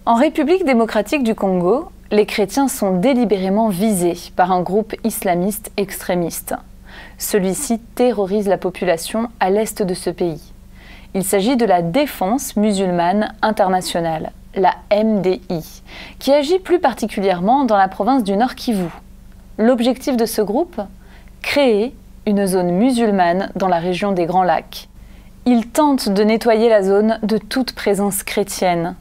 En République démocratique du Congo, les chrétiens sont délibérément visés par un groupe islamiste extrémiste. Celui-ci terrorise la population à l'est de ce pays. Il s'agit de la Défense musulmane internationale, la MDI, qui agit plus particulièrement dans la province du Nord Kivu. L'objectif de ce groupe ? Créer une zone musulmane dans la région des Grands Lacs. Il tente de nettoyer la zone de toute présence chrétienne.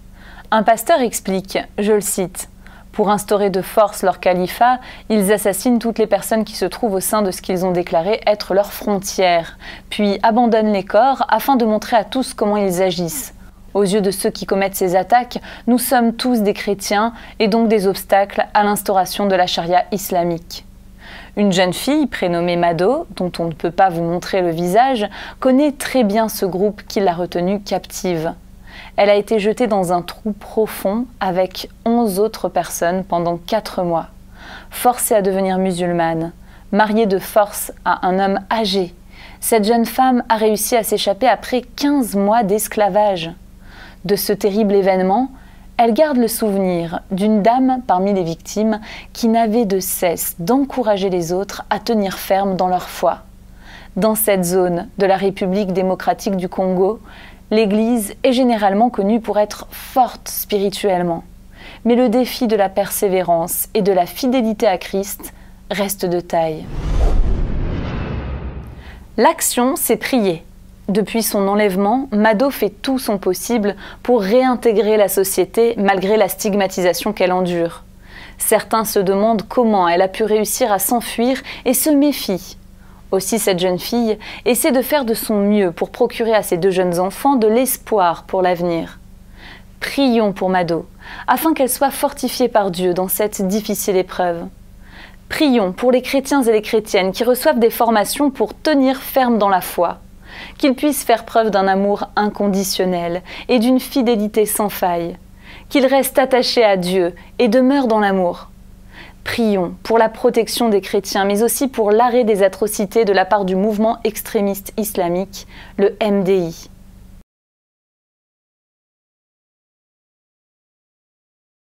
Un pasteur explique, je le cite, « Pour instaurer de force leur califat, ils assassinent toutes les personnes qui se trouvent au sein de ce qu'ils ont déclaré être leurs frontières, puis abandonnent les corps afin de montrer à tous comment ils agissent. Aux yeux de ceux qui commettent ces attaques, nous sommes tous des chrétiens et donc des obstacles à l'instauration de la charia islamique. » Une jeune fille, prénommée Mado, dont on ne peut pas vous montrer le visage, connaît très bien ce groupe qui l'a retenue captive. Elle a été jetée dans un trou profond avec 11 autres personnes pendant 4 mois. Forcée à devenir musulmane, mariée de force à un homme âgé, cette jeune femme a réussi à s'échapper après 15 mois d'esclavage. De ce terrible événement, elle garde le souvenir d'une dame parmi les victimes qui n'avait de cesse d'encourager les autres à tenir ferme dans leur foi. Dans cette zone de la République démocratique du Congo, l'Église est généralement connue pour être forte spirituellement. Mais le défi de la persévérance et de la fidélité à Christ reste de taille. L'action, c'est prier. Depuis son enlèvement, Mado fait tout son possible pour réintégrer la société malgré la stigmatisation qu'elle endure. Certains se demandent comment elle a pu réussir à s'enfuir et se méfient. Aussi, cette jeune fille essaie de faire de son mieux pour procurer à ses 2 jeunes enfants de l'espoir pour l'avenir. Prions pour Mado, afin qu'elle soit fortifiée par Dieu dans cette difficile épreuve. Prions pour les chrétiens et les chrétiennes qui reçoivent des formations pour tenir ferme dans la foi, qu'ils puissent faire preuve d'un amour inconditionnel et d'une fidélité sans faille, qu'ils restent attachés à Dieu et demeurent dans l'amour. Prions pour la protection des chrétiens, mais aussi pour l'arrêt des atrocités de la part du mouvement extrémiste islamique, le MDI.